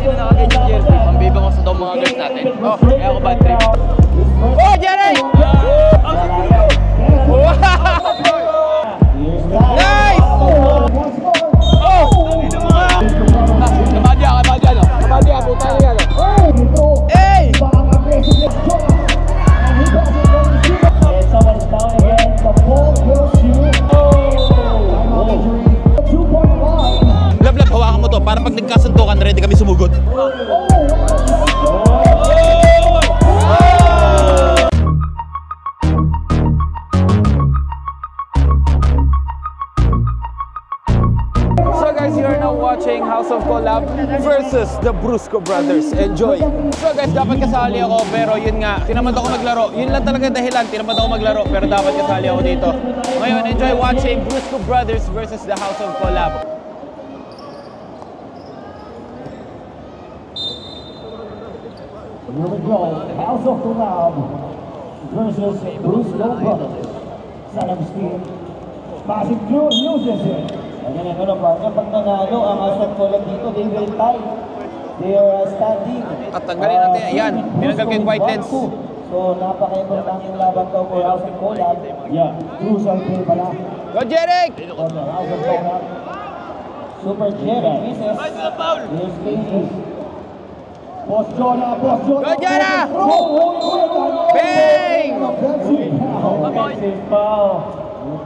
sino nakaganyan jersey. Pambibang ko sa daw mga girls natin. Oh, kaya ako bad trip. Oh, Jerry! Wow! Nice! Oh! Kabadya, no? Kabadya, puta na yan, no? Hey! Someone is down again. The ball will shoot. Lab, hawakan mo to para pag nagkasuntukan, ready kami sumugod. So guys, you are now watching House of Collab versus the Brusco Brothers. Enjoy! So guys, dapat kasali ako pero yun nga, tinamad ako maglaro. Yun lang talaga dahilan, tinamad ako maglaro pero dapat kasali ako dito. Ngayon, enjoy watching Brusco Brothers versus the House of Collab. Here we go. House of Collab versus Brusco Brothers. Salam Steve. Passing through, uses it. Again, pag nanalo ang House of Collab dito, they will tie. They are standing. At tanggalin natin, ayan, tinanggal ko yung white lens. So, napaka-importanting laban to for House of Collab. Yeah, crucial play pala. Go, Jeric! For the House of Collab. Super Jeric misses. Here's Casey. Boss Jonah, Boss Jonah. Go, Jonah! Bang! Offensive foul.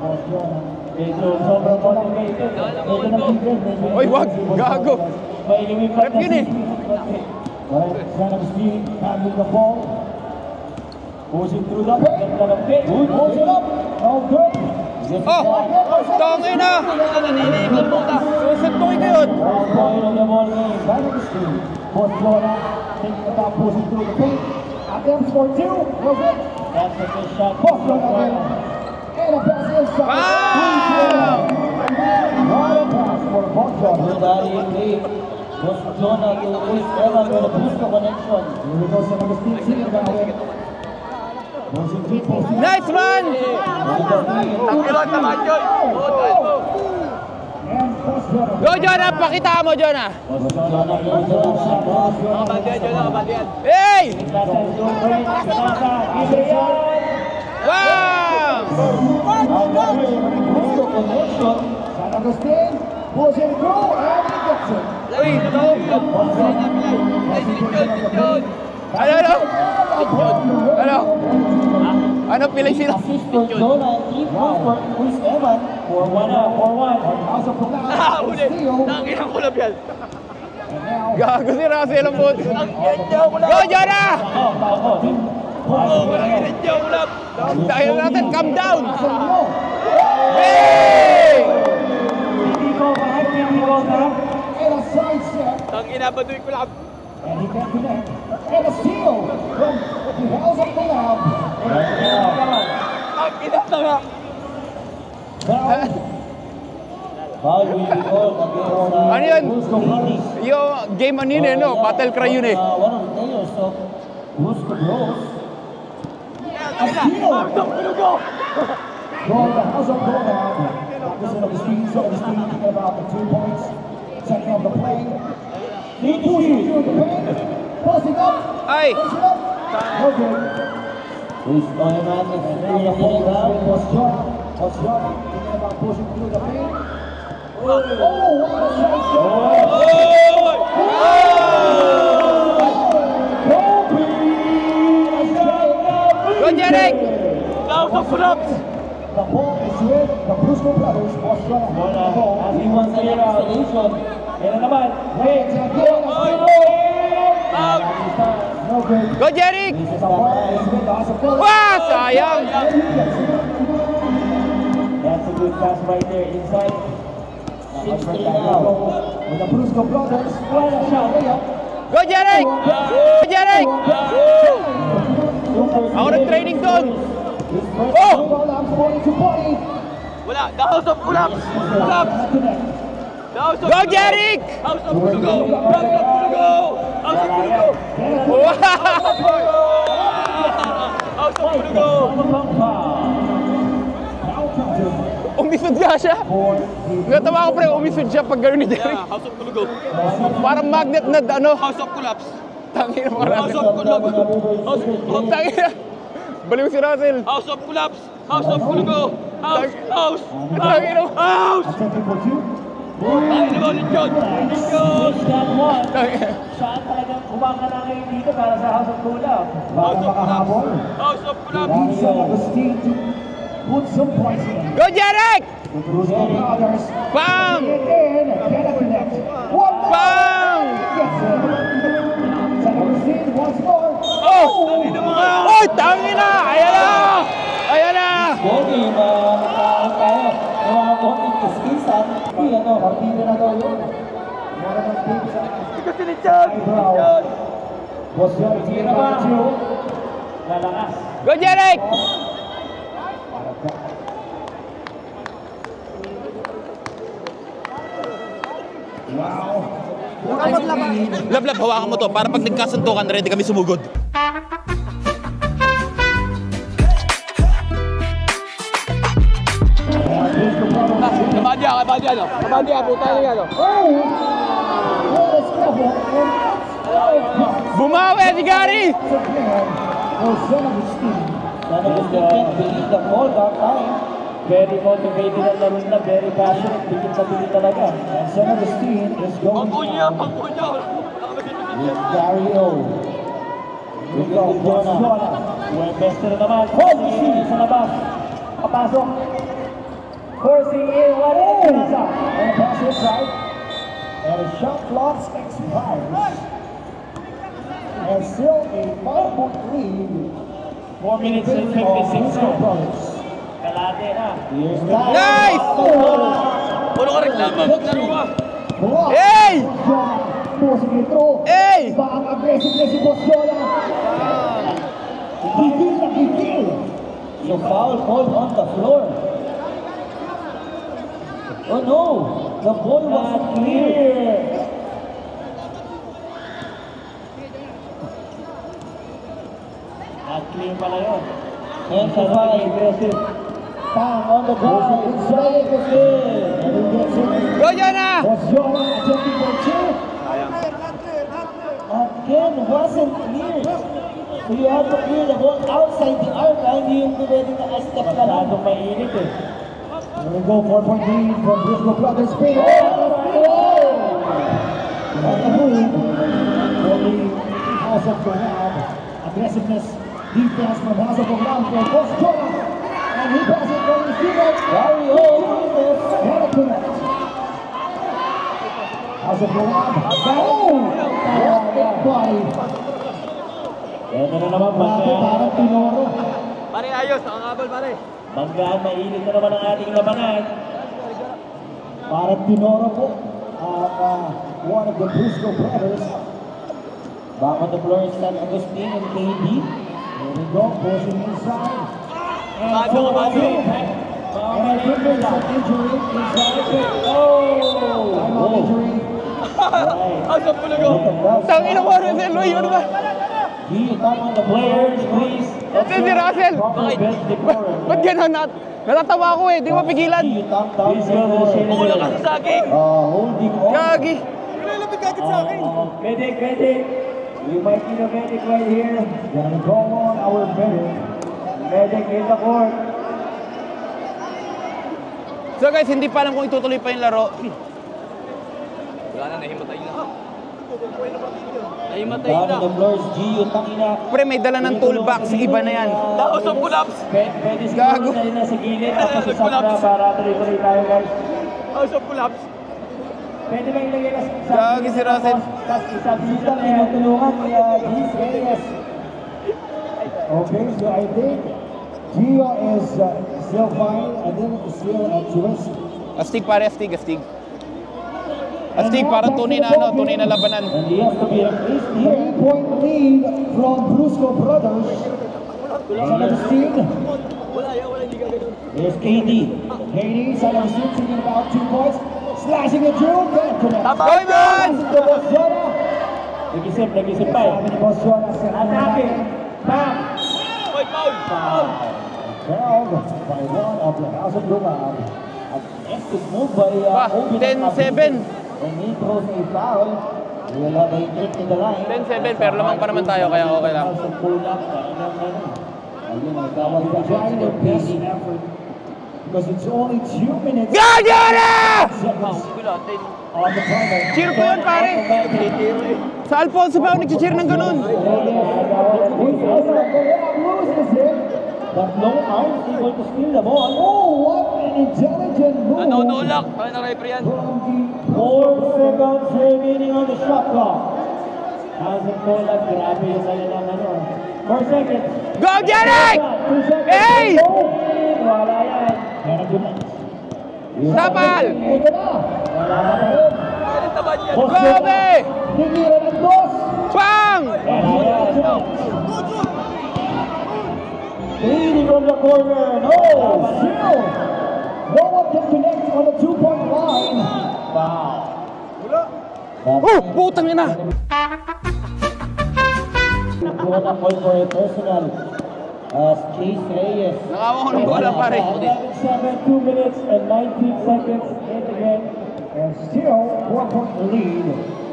Boss Jonah. Medyo sobrang motivated. Medyo nag-tigil. Oy, wag! Gago! May lumipat Rep yun eh. Right, Salam Steve handling the ball. Pushing through the paint. Pulls it up. Oh, good. Oh! Tangin na! Susuntukin ko yun! Point on the ball game. Salam Steve. Boss Jonah thinking about pushing through the paint. Attempts for two. No good. That's a good shot. Boss Jonah again. And a pass inside. Wow! What a pass for Boss Jonah. Boss Jonah to Chris Evans with a Brusco connection. Here we go, Salam Steve sitting down here. Nice one! Go, Jonah! Pakita mo, Jonah! Hey! Wow! San Agustin pulls it through and he gets it. Uy, ito! Ano? Ano? Ano pilay sila? Assist for Jonah and Steve for Chris Evans for 1-1. House of Collab. Nanginang kulab yan. Gago si Russell ang boot. Go, Jonah! Dahil natin, calm down! Hey! And a side step. Tangina, baduy ko lang. And he can connect. And a steal from the House of Collab. Tangina na nga. Ano yun? Yung game ano yun eh, no? Battle cry yun eh. One of the players of Brusco Bros. A steal. For the House of Collab. Listen to the speed, thinking about the 2 points. Checking out the play. He pushes through the paint. Passing up. Ay! Okay. Chris Oyman is through the ball down. Was Jonah thinking about pushing through the paint. Oh, what a shot! Go, Jeric! The ball is with the Brusco Brothers. Was Jonah as he wants to get out. Yan na naman. Wait, no good. Go, Jeric! This is a ball is with the House of Collab. Wah! Sayang! That's a good pass right there inside. With the Brusco Brothers. What a shot. Go, Jeric! Go, Jeric! Ako nag-training doon! Oh! Wala! The House of Collab! Go, Jeric! House of Bulugo! House of Bulugo! House of Bulugo! House of Bulugo! umisod nga siya. Natawa ko pre, umisod siya pag gano'n ni Derek. Yeah, House of Kulugo. Parang magnet na ano. House of Collapse. Tangina mo House of Kulugo. Tangina. Baliw si Russell. House of Collapse. House of Kulugo. House. Tangina mo. House. Attempting for two. Tangina mo, Lincoln. Lincoln. That one. Tangina. Siya talagang kumangana ngayon dito para sa House of Collab. Para makahabol. House of Collapse. He said Agustin to put some points in. Go Jarek! The Brusco brothers. Bam! In, cannot connect. One more. Bam! Gets it. San Agustin once more. Oh! Oh, tangina! Ayan na! Ayan na! Bogey, tayo. Mga bogey kiskisan. Partida na daw yun. Meron ng team sa Kasi ni John. eyebrow. Posyon, tira ba? Lalakas. Go Jarek! Wow. Lablab, hawakan mo to para pag nagkasuntukan, ready kami sumugod. Kabadya, no? Kabadya, puta na yan, no? What a scuffle. Bumawi si Gary! San Agustin can't believe the ball that time. Very motivated ang laro na, very passionate, bigit sa bigit talaga. And San Agustin is going Pangkunya, down pangkunya. with Gary O. With Jonah. Webester na naman. Forcing sa labas. Papasok. Forcing in. What is it? And a pass inside. And a shot clock expires. And still a 5-point lead. 4 minutes and 56 seconds. Kalate na. Nice! Puno ka reklama, maglaro ka. Hey! Forcing it through. Hey! Bang aggressive na si Bosyola. Gigil na gigil. So foul called on the floor. Oh no! The ball was clear. Not clear pala yun. And the foul aggressive. Bang on the ground. Inside the field. And he gets it. Go Jonah! Bosyola attempting for two. Again, wasn't clear. So you have to clear the ball outside the arc. Hindi yung pwedeng naka-step ka lang. Masyadong mainit eh. Here we go, 4-point lead from Brusco Brothers. Spin. Oh! On the move for the House of Collab. Aggressiveness, defense from House of Collab for Boss Jonah. And he passes for the receiver. Gary O. Cannot connect. House of Collab. Oh! Big body. Ito na naman, parang Tinoro. Pare, ayos. Nakakabal, pare. Banggaan, mainit na naman ang ating labanan. Parang Tinoro po ang one of the Brusco brothers. Back on the floor is San Agustin and KD. Here we go, pushing inside. And Bago ka, bago. And I think there's an injury inside. Oh! Timeout injury. Right. House of Kulugo. Tangina mo, Russell, Uy, ano ba? He come on the players, please. Ito si Russell. Proper bench decorum. Ba't gano'n? Natatawa ako eh, di mo pigilan. You top down the Kulang ka sa saging. holding on. Gagi. Medic. We might need a medic right here. Gonna call on our medic. Medic in the court. So guys, hindi pa alam kung itutuloy pa yung laro. Wala na, nahimatay na. Nahimatay Down na. on the floors, Gio, tangina. Pre, may dala ng toolbox, iba na yan. The House of Collapse. Pwede Gago. siguro na rin nasa gilid. Tapos sa sabra para tuloy-tuloy tayo guys. House of Collapse. Pwede ba ilagay na sa Gagi si Russell. Tapos isabita na yung tulungan ni Gis Reyes. Okay, so I think Gio is still fine. And then still at twist. Astig pare, astig. Astig, parang tunay na labanan. And he has to be replaced here. 3-point lead from Brusco Brothers. San Agustin. There's KD. KD, San Agustin sitting about 2 points. Slashing it through. Can't connect. Go, man! To Bosyola. Nag-isip pa eh. Sabi ni Bosyola sa atake. Bam! Oy, foul. Fouled by one of the House of Lumab. Excellent move by Obi. 10-7. And he throws a foul. We will have a hit in the line. 10-7, pero lamang pa naman tayo, kaya okay lang. Ayun, nagkawag pa dyan ng best effort. Because it's only 2 minutes. Gagana! On the timer. Cheer po yun, pare. Sa Alfonso ba ako nag-cheer ng ganun? But no arms able to steal the ball. Oh, what an intelligent move. Nanonulak. Kaya na referee yan. From the 4 seconds remaining on the shot clock. Hasn't Kola, grabe yung kanilang 4 seconds. Go, Jeric! 2 seconds. Hey! Wala yan. Meron din na. Tapal! Ito na. Wala na rin. Gobe! Tinira ng dos. Bang! Wala yan. Leading from the corner. No! Still. No one can connect on the 2-point line. Wow. Oh, putang ina! Nakuha na call for a personal. Chase Reyes. Nakawa ko ng bola, pare. 11-7, 2 minutes and 19 seconds in the game. And still 4-point lead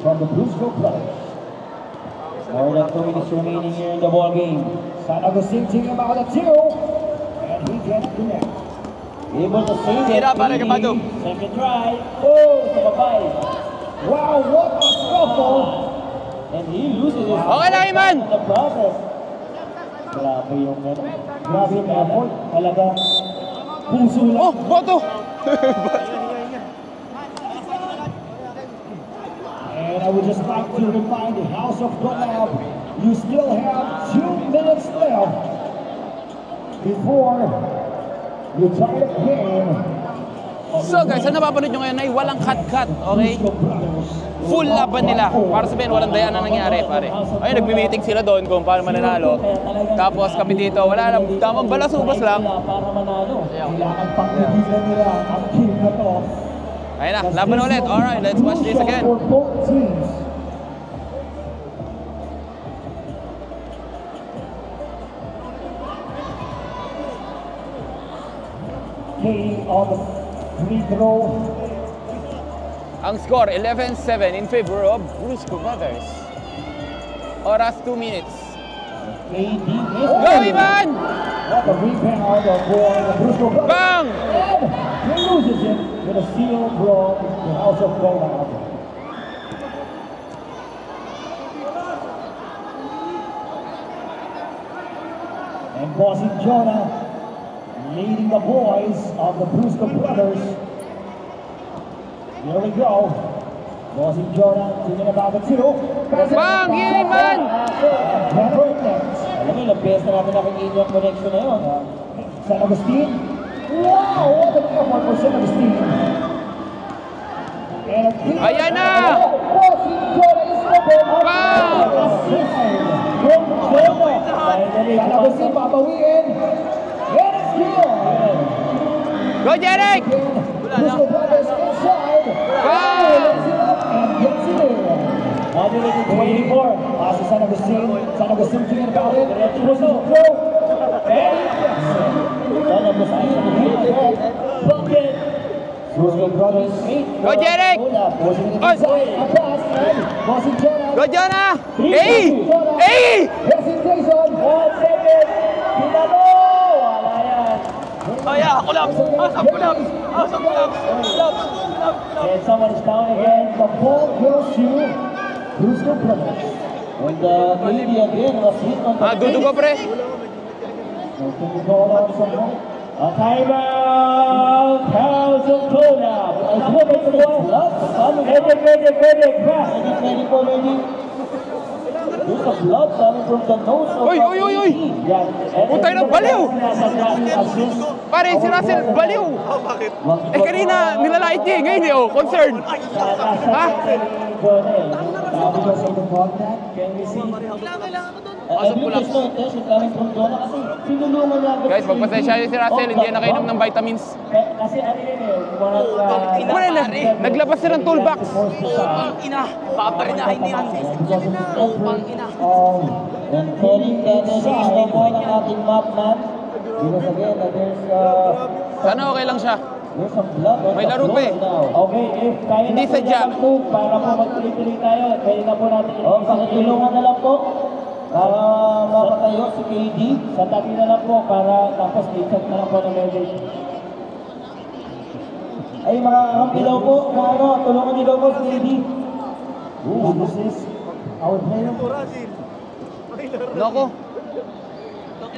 from the Brusco Brothers. More than 2 minutes remaining here in the ball game. San Agustin taking about a 2. And he gets connect. Able to save it. Tira, pare, kapado. Second try. Oh, sa babay. Wow, what a scuffle. And he loses his Okay lang, Iman. in the process. Grabe yung grabe yung effort. Talaga puso lang. Oh, boto! And I would just like to remind the House of Collab, you still have 2 minutes left before you tie the game. So guys, ang napapanood nyo ngayon ay walang cut-cut, okay? Full laban nila. Para sabihin, walang daya na nangyari, pare. Ayun, nagmi-meeting sila doon kung paano mananalo. Tapos kami dito, wala lang, tamang balasubas lang. Para manalo. Kailangan pagpigilan nila ang team na to. Ayun na, laban ulit. Alright, let's watch this again. For both teams. Katie on the free throw. Ang score, 11-7 in favor of Brusco Brothers. Oras, 2 minutes. KD Go, Iman! What a rebound for the Brusco Brothers. Bang! And he loses it with a steal from the House of Collab. And Bossy Jonah leading the boys of the Brusco Brothers. Here we go. Bossy Jonah thinking about the 2. Bang! Iman! Alam mo, ilang beses na natin nakikita yung connection na yun. San Agustin. Wow! What an effort for San Agustin. Ayan na! Bossy Jonah is open. Bang! From Jonah. San Agustin papawiin. And it's good. Go, Jeric! Brusco Brothers inside. Bang! Lifts it up and gets it in. 124. Pass to San Agustin. San Agustin thinking about it. Brusco throw. And he gets it. San Agustin bucket. Brusco Brothers 8. Go, Jeric! Forcing it inside. A pass. And Bossy Jonah. Go, Jonah! Hey! Hey! Hesitation. 1 second. Pinalo. Wala yan. Oh yeah, collapse. House of collapse. House of collapse. Collapse. And someone is down again. The ball goes to Brusco Brothers. And Kennedy again was hit on the Dudugo, pre. A timeout. House of Collab. There's a blood coming from the nose of Oy, oy, oy, oy! Putay na, baliw! Pare, si Russell, baliw! Eh, kanina, nilalait niya eh. Ngayon eh, oh, concerned. Ha? Guys, magpasensya niyo si Russell, hindi na nakainom ng vitamins. Kasi ano yun eh, Wala na, naglabas na ng toolbox. Ina, baka pa rin hindi yan. Ina. And telling Kennedy is the ball ng ating map man. Because again, there's Sana okay lang siya. There's some blood on May the laro pa floor eh. now. Okay, if kaya Hindi na po sadya. niya mag-move para po mag-tuloy tayo, pwede na po natin pakitulungan na lang po. Para mapatayo si KD, sa tabi na lang po para tapos i-check na lang po ng medic. Ay mga kampi daw po, na ano, tulungan niyo daw po si KD. This is our player. Nako.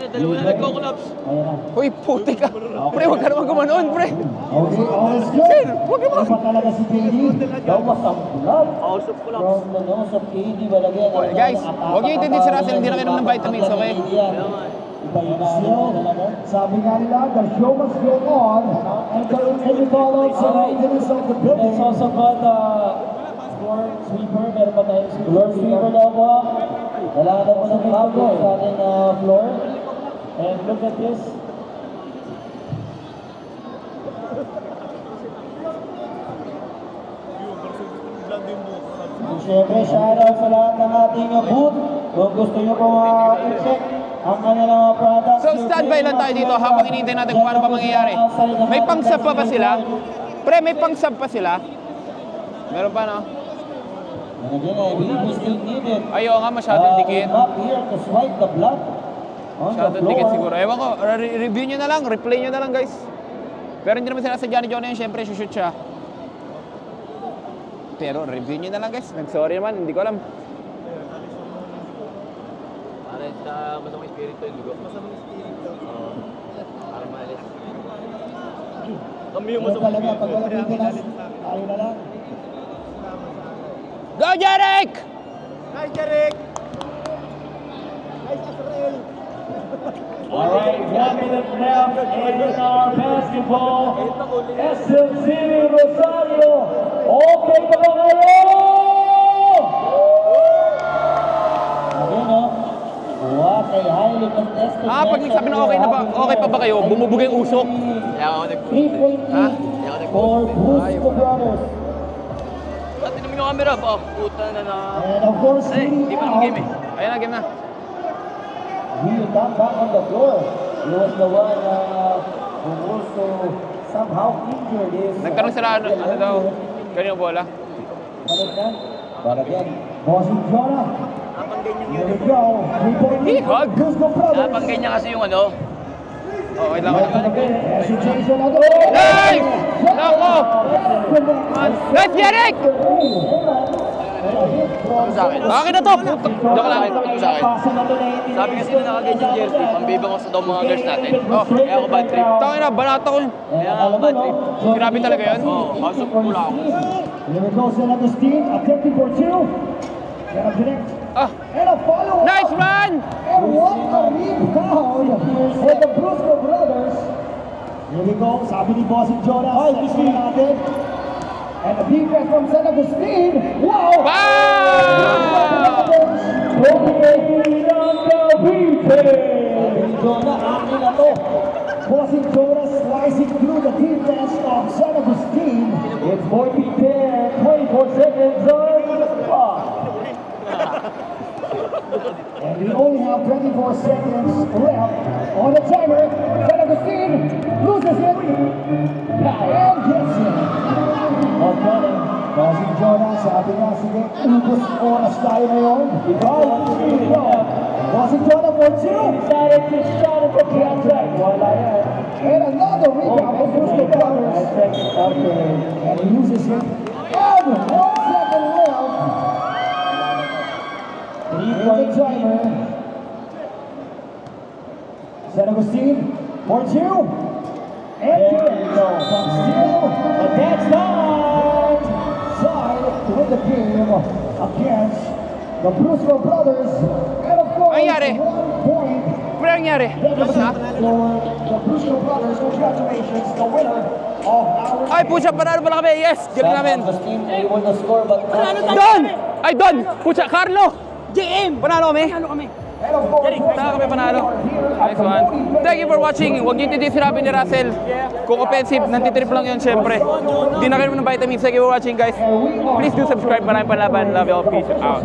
Dalawa na nagko-collapse. Ayan na. Uy, puti ka. Pre, huwag ka naman gumanon, pre. Okay, all is good. Sir, huwag ka Ano pa talaga si KD? Daw was some blood House of collapse. from the nose of KD. Balagyan. Oh, guys, huwag niyo intindihin si Russell, hindi na kainom ng vitamins, okay? Iba yun na talaga. Sabi nga nila, the show must go on. And the follow sa maintenance of the building. Let's also got floor sweeper. Meron pa tayong floor sweeper daw po. Kailangan daw po ng bago sa ating floor. And look at this. And syempre, shoutout sa lahat ng ating booth. Kung gusto nyo po i-check ang kanilang mga products. So, standby lang tayo dito habang hinihintay natin kung ano pa mangyayari. May pang-sub pa ba sila? Pre, may pang-sub pa sila? Meron pa, no? And again, I believe we still need it. Ayaw nga, masyadong dikit. Not here to swipe the blood on the Masyadong floor. dikit siguro. Ewan ko, review nyo na lang, replay nyo na lang, guys. Pero hindi naman sinasadya ni Johnny yun, syempre, shoot siya. Pero review nyo na lang, guys. Nag-sorry naman, hindi ko alam. Para sa masamang espiritu yung dugo. Masamang espiritu? Oo. Para maalis. Kami yung Yan masamang talaga, pag espiritu. wala maintenance, tayo na lang. Go, Jarek! Hi, Derek! Hi, Azrael! Alright, 1 minute left in our basketball. SMC Rosario. Okay ba ba kayo? Again, no? What a highly contested Pag nagsabi na okay na ba, okay pa ba kayo? Bumubog yung usok. Kaya ako nag-post. 3.3 Ha? Kaya ako for nag-post. Brusco Brothers. Ba't tinamin yung camera ba? Puta na na. And of course, Ay, leading di pa naman out, game eh. Ayun na, game na. he got back on the floor. He was the one who also somehow injured his... Nagkaroon sila, ano daw, kanina bola. But again, Bossing Jonah. Napangganyan Here yun. we go. 3.8 Hihag. Brusco Brothers. Napangganyan kasi yung ano. Okay lang. Si Jason Ago. Nice! Nako! Nice, Jarek! Ano sa akin? Akin na to! Puto. Joke lang. Ano sa akin? Sabi kasi na nakaganyan jersey, pambibang ko sa daw mga girls natin. Kaya ako bad trip. Tangin na, banata ko yun. Kaya ako bad trip. Grabe talaga yun. Oo, house of pula ako. Here we go, San Agustin, attempting for two. Gonna connect. Ah, And a follow-up. nice man! And what a rebound for the Brusco Brothers. Here we go, sabi ni Bossing Jonah. Ay, gusto natin. And the defense from San Agustin. Wow! Wow! Jonah, akin na to. Bossing Jonah slicing through the defense of San Agustin. It's 40-10, 24 seconds on the clock. And we only have 24 seconds left on the timer. San Agustin loses it. And gets it. Okay. Bossing Jonah, sabi nga, sige, ubos oras tayo ngayon. Ikaw, Bossing Jonah for two. Decided to shot it at the outside. Wala yan. And another rebound for Brusco Brothers. And he loses it. And 1 second left. 3-point timer. San Agustin for two. And there you go. But still, but that's not side to win the game against the Brusco Brothers. And of course, Nangyari? 1 point. Ano nangyari? Tapos na? For the Brusco Brothers, congratulations, the winner of our Ay, pucha, panalo pala kami. Yes, galing namin. They won the score, but Don! Ay, Don! Pucha, Carlo! JM! Panalo kami. Ano kami? and of course, Saan kami panalo? Nice one. Thank you for watching. Huwag niyo hindi sinabi ni Russell. Kung offensive, nantitrip lang yun, syempre. Hindi na kayo ng vitamins. Thank you for watching, guys. Please do subscribe. Maraming palaban. Love you all. Peace out.